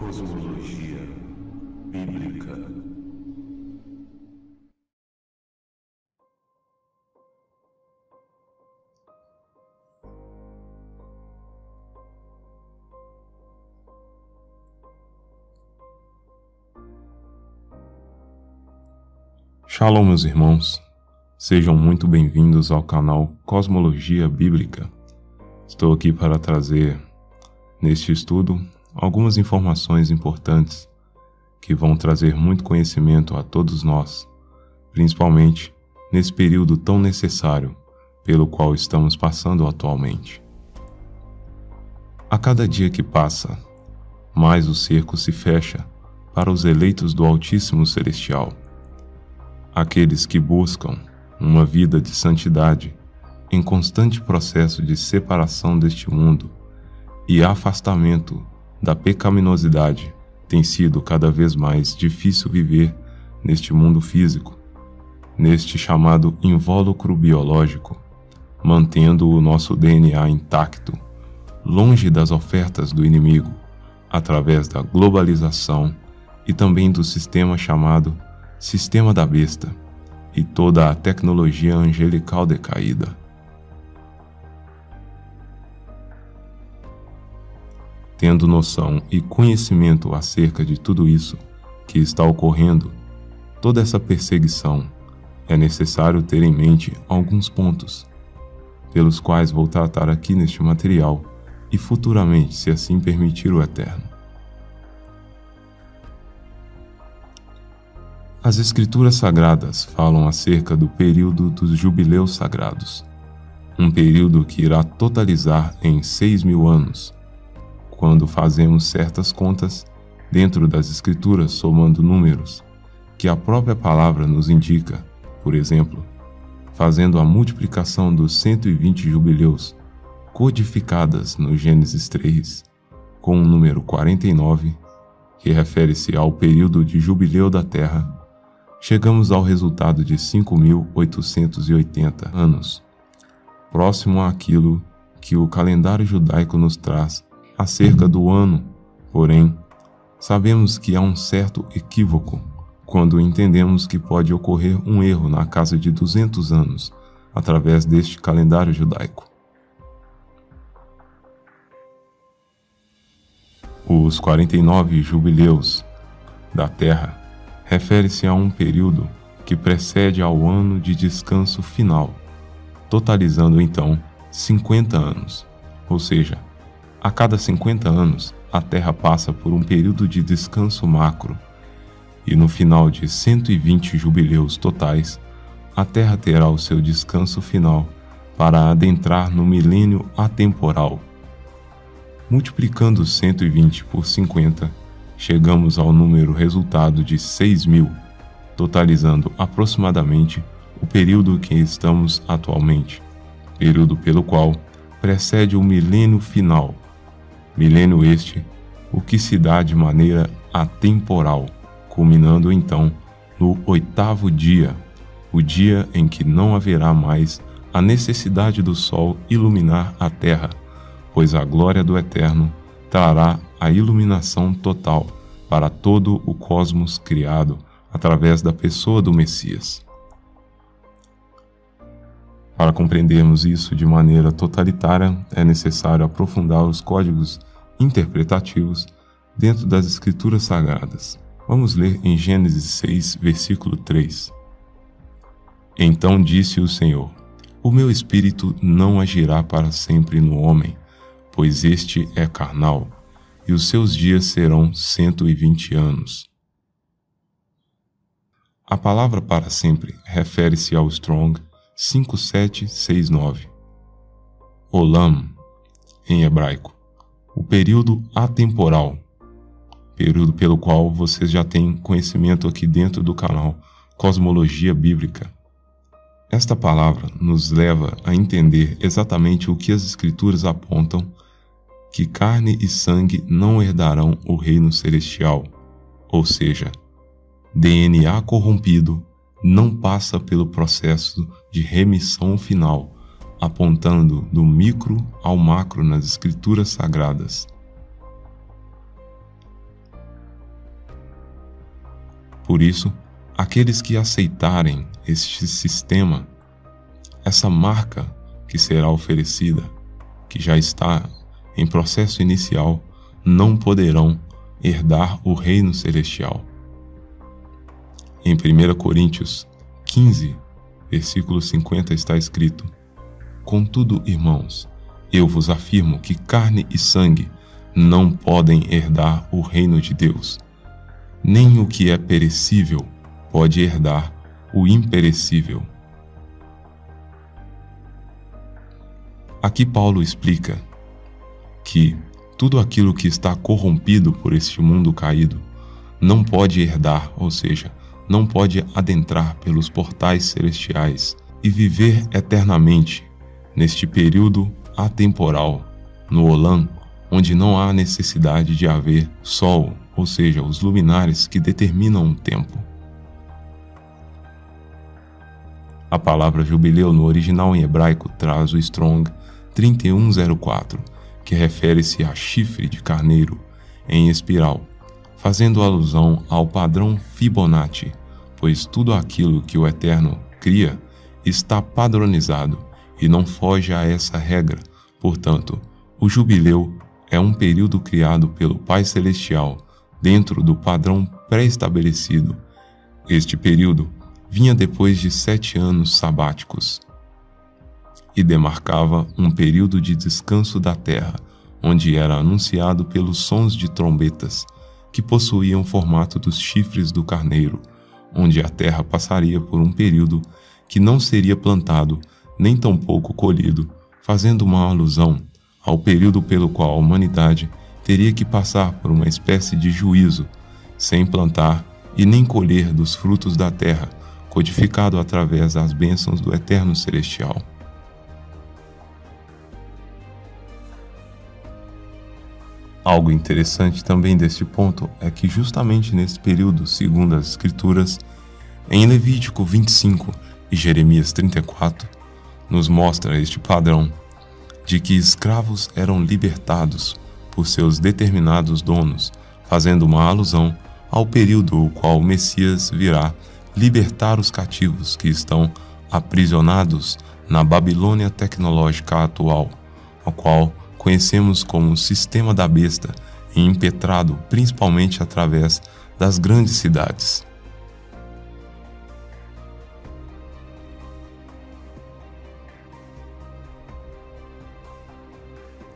Cosmologia Bíblica. Shalom, meus irmãos. Sejam muito bem-vindos ao canal Cosmologia Bíblica. Estou aqui para trazer, neste estudo, algumas informações importantes que vão trazer muito conhecimento a todos nós, principalmente nesse período tão necessário pelo qual estamos passando atualmente. A cada dia que passa, mais o cerco se fecha para os eleitos do Altíssimo Celestial, aqueles que buscam uma vida de santidade em constante processo de separação deste mundo e afastamento da pecaminosidade. Tem sido cada vez mais difícil viver neste mundo físico, neste chamado invólucro biológico, mantendo o nosso DNA intacto, longe das ofertas do inimigo, através da globalização e também do sistema chamado Sistema da Besta e toda a tecnologia angelical decaída. Tendo noção e conhecimento acerca de tudo isso que está ocorrendo, toda essa perseguição, é necessário ter em mente alguns pontos, pelos quais vou tratar aqui neste material e futuramente, se assim permitir o Eterno. As Escrituras Sagradas falam acerca do período dos jubileus sagrados, um período que irá totalizar em 6.000 anos, quando fazemos certas contas dentro das Escrituras somando números, que a própria palavra nos indica. Por exemplo, fazendo a multiplicação dos 120 jubileus codificadas no Gênesis 3, com o número 49, que refere-se ao período de jubileu da Terra, chegamos ao resultado de 5.880 anos, próximo àquilo que o calendário judaico nos traz acerca do ano. Porém, sabemos que há um certo equívoco quando entendemos que pode ocorrer um erro na casa de 200 anos através deste calendário judaico. Os 49 jubileus da Terra refere-se a um período que precede ao ano de descanso final, totalizando então 50 anos, ou seja, a cada 50 anos a Terra passa por um período de descanso macro, e no final de 120 jubileus totais, a Terra terá o seu descanso final para adentrar no milênio atemporal. Multiplicando 120 por 50, chegamos ao número resultado de 6.000, totalizando aproximadamente o período que estamos atualmente, período pelo qual precede o milênio final. Milênio este, o que se dá de maneira atemporal, culminando então no 8º dia, o dia em que não haverá mais a necessidade do sol iluminar a terra, pois a glória do Eterno trará a iluminação total para todo o cosmos criado através da pessoa do Messias. Para compreendermos isso de maneira totalitária, é necessário aprofundar os códigos interpretativos dentro das Escrituras Sagradas. Vamos ler em Gênesis 6, versículo 3. Então disse o Senhor: O meu espírito não agirá para sempre no homem, pois este é carnal, e os seus dias serão 120 anos. A palavra para sempre refere-se ao Strong 5769. Olam, em hebraico, o período atemporal, período pelo qual vocês já têm conhecimento aqui dentro do canal Cosmologia Bíblica. Esta palavra nos leva a entender exatamente o que as Escrituras apontam, que carne e sangue não herdarão o reino celestial, ou seja, DNA corrompido não passa pelo processo de remissão final, apontando do micro ao macro nas Escrituras Sagradas. Por isso, aqueles que aceitarem este sistema, essa marca que será oferecida, que já está em processo inicial, não poderão herdar o reino celestial. Em 1 Coríntios 15, versículo 50 está escrito: Contudo, irmãos, eu vos afirmo que carne e sangue não podem herdar o reino de Deus, nem o que é perecível pode herdar o imperecível. Aqui Paulo explica que tudo aquilo que está corrompido por este mundo caído não pode herdar, ou seja, não pode adentrar pelos portais celestiais e viver eternamente neste período atemporal, no Olam, onde não há necessidade de haver sol, ou seja, os luminares que determinam o tempo. A palavra jubileu no original em hebraico traz o Strong 3104, que refere-se a chifre de carneiro em espiral, fazendo alusão ao padrão Fibonacci, pois tudo aquilo que o Eterno cria está padronizado e não foge a essa regra. Portanto, o jubileu é um período criado pelo Pai Celestial dentro do padrão pré-estabelecido. Este período vinha depois de 7 anos sabáticos e demarcava um período de descanso da terra, onde era anunciado pelos sons de trombetas, que possuíam o formato dos chifres do carneiro, onde a terra passaria por um período que não seria plantado, nem tampouco colhido, fazendo uma alusão ao período pelo qual a humanidade teria que passar por uma espécie de juízo, sem plantar e nem colher dos frutos da terra, codificado através das bênçãos do Eterno Celestial. Algo interessante também deste ponto é que justamente nesse período, segundo as Escrituras, em Levítico 25 e Jeremias 34, nos mostra este padrão de que escravos eram libertados por seus determinados donos, fazendo uma alusão ao período o qual o Messias virá libertar os cativos que estão aprisionados na Babilônia tecnológica atual, a qual conhecemos como o sistema da besta e impetrado principalmente através das grandes cidades.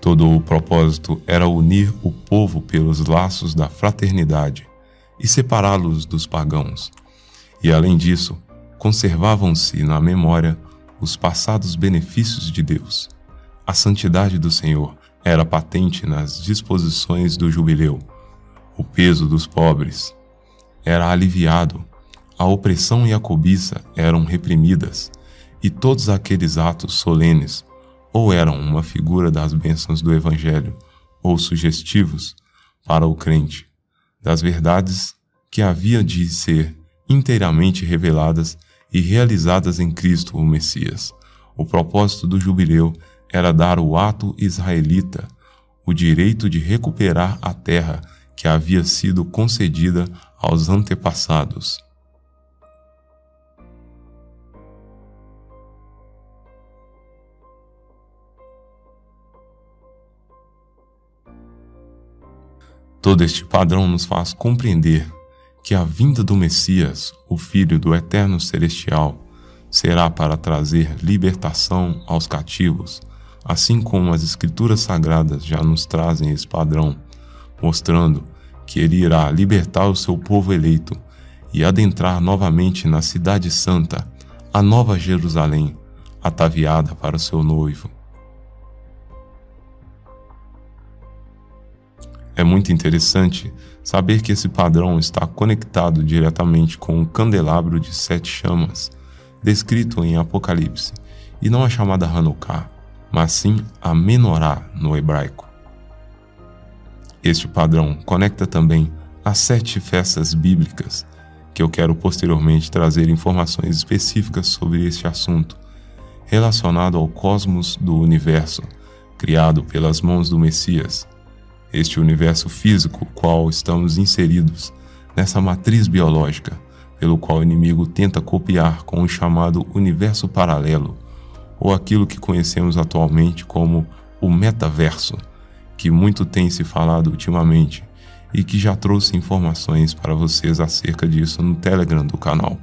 Todo o propósito era unir o povo pelos laços da fraternidade e separá-los dos pagãos. E além disso, conservavam-se na memória os passados benefícios de Deus. A santidade do Senhor era patente nas disposições do jubileu. O peso dos pobres era aliviado, a opressão e a cobiça eram reprimidas, e todos aqueles atos solenes ou eram uma figura das bênçãos do Evangelho, ou sugestivos para o crente, das verdades que haviam de ser inteiramente reveladas e realizadas em Cristo o Messias. O propósito do jubileu era dar ao ato israelita o direito de recuperar a terra que havia sido concedida aos antepassados. Todo este padrão nos faz compreender que a vinda do Messias, o Filho do Eterno Celestial, será para trazer libertação aos cativos, assim como as Escrituras Sagradas já nos trazem esse padrão, mostrando que ele irá libertar o seu povo eleito e adentrar novamente na Cidade Santa, a Nova Jerusalém, ataviada para o seu noivo. É muito interessante saber que esse padrão está conectado diretamente com o candelabro de 7 chamas, descrito em Apocalipse, e não a chamada Hanukkah, mas sim a Menorá no hebraico. Este padrão conecta também as 7 festas bíblicas, que eu quero posteriormente trazer informações específicas sobre este assunto, relacionado ao cosmos do universo, criado pelas mãos do Messias. Este universo físico qual estamos inseridos nessa matriz biológica, pelo qual o inimigo tenta copiar com o chamado universo paralelo, ou aquilo que conhecemos atualmente como o metaverso, que muito tem se falado ultimamente e que já trouxe informações para vocês acerca disso no Telegram do canal.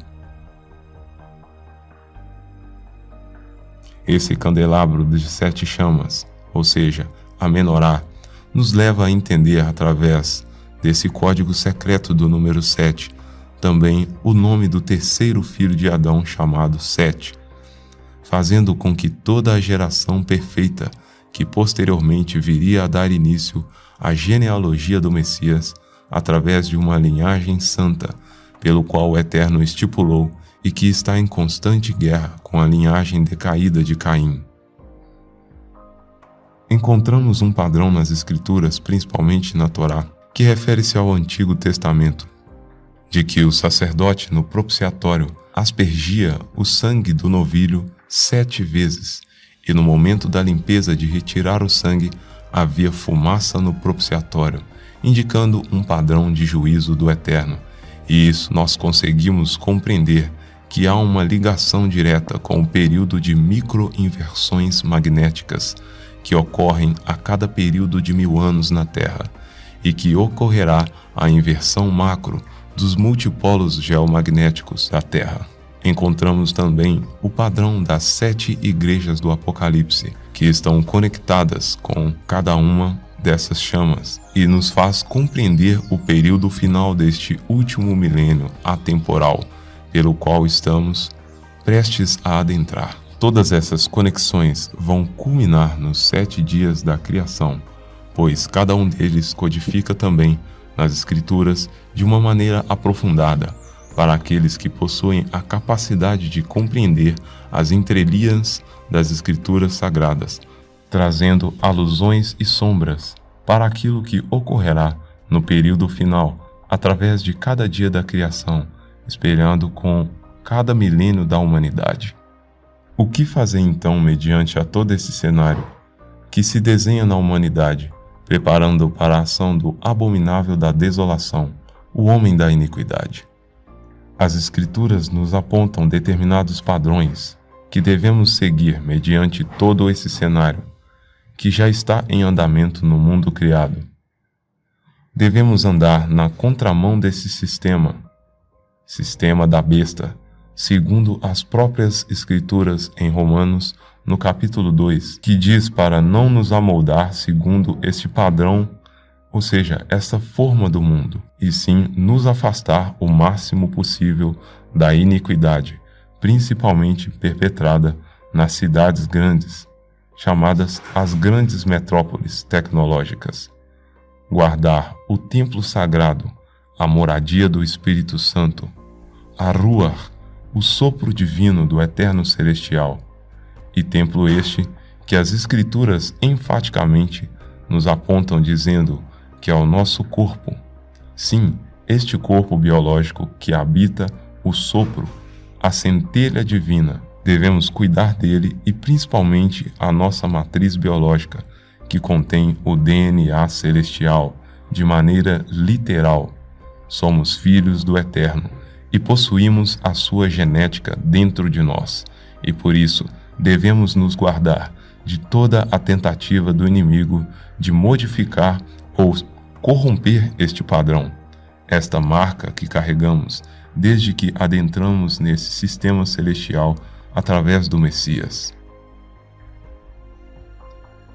Esse candelabro de 7 chamas, ou seja, a menorá, nos leva a entender através desse código secreto do número 7, também o nome do terceiro filho de Adão chamado Sete, fazendo com que toda a geração perfeita que posteriormente viria a dar início à genealogia do Messias através de uma linhagem santa, pelo qual o Eterno estipulou e que está em constante guerra com a linhagem decaída de Caim. Encontramos um padrão nas Escrituras, principalmente na Torá, que refere-se ao Antigo Testamento, de que o sacerdote no propiciatório aspergia o sangue do novilho 7 vezes, e no momento da limpeza de retirar o sangue, havia fumaça no propiciatório, indicando um padrão de juízo do Eterno, e isso nós conseguimos compreender que há uma ligação direta com o período de microinversões magnéticas que ocorrem a cada período de 1000 anos na Terra, e que ocorrerá a inversão macro dos multipolos geomagnéticos da Terra. Encontramos também o padrão das 7 igrejas do Apocalipse, que estão conectadas com cada uma dessas chamas, e nos faz compreender o período final deste último milênio atemporal, pelo qual estamos prestes a adentrar. Todas essas conexões vão culminar nos 7 dias da criação, pois cada um deles codifica também nas Escrituras de uma maneira aprofundada, para aqueles que possuem a capacidade de compreender as entrelinhas das Escrituras sagradas, trazendo alusões e sombras para aquilo que ocorrerá no período final, através de cada dia da criação, espelhando com cada milênio da humanidade. O que fazer então mediante a todo esse cenário que se desenha na humanidade, preparando para a ação do abominável da desolação, o homem da iniquidade? As Escrituras nos apontam determinados padrões que devemos seguir mediante todo esse cenário, que já está em andamento no mundo criado. Devemos andar na contramão desse sistema da besta, segundo as próprias Escrituras em Romanos, no capítulo 2, que diz para não nos amoldar segundo este padrão, ou seja, esta forma do mundo, e sim nos afastar o máximo possível da iniquidade, principalmente perpetrada nas cidades grandes, chamadas as grandes metrópoles tecnológicas. Guardar o templo sagrado, a moradia do Espírito Santo, a Ruach, o sopro divino do Eterno Celestial, e templo este que as Escrituras enfaticamente nos apontam dizendo que é o nosso corpo. Sim, este corpo biológico que habita o sopro, a centelha divina. Devemos cuidar dele e principalmente a nossa matriz biológica, que contém o DNA celestial, de maneira literal. Somos filhos do Eterno e possuímos a sua genética dentro de nós, e por isso devemos nos guardar de toda a tentativa do inimigo de modificar ou corromper este padrão, esta marca que carregamos desde que adentramos nesse sistema celestial através do Messias.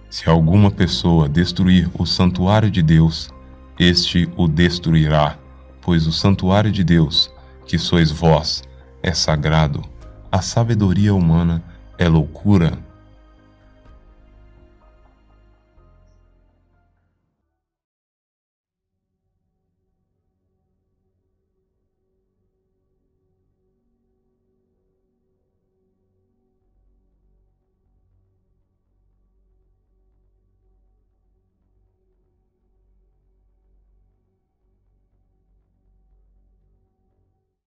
Se alguma pessoa destruir o santuário de Deus, este o destruirá, pois o santuário de Deus, que sois vós, é sagrado. A sabedoria humana é loucura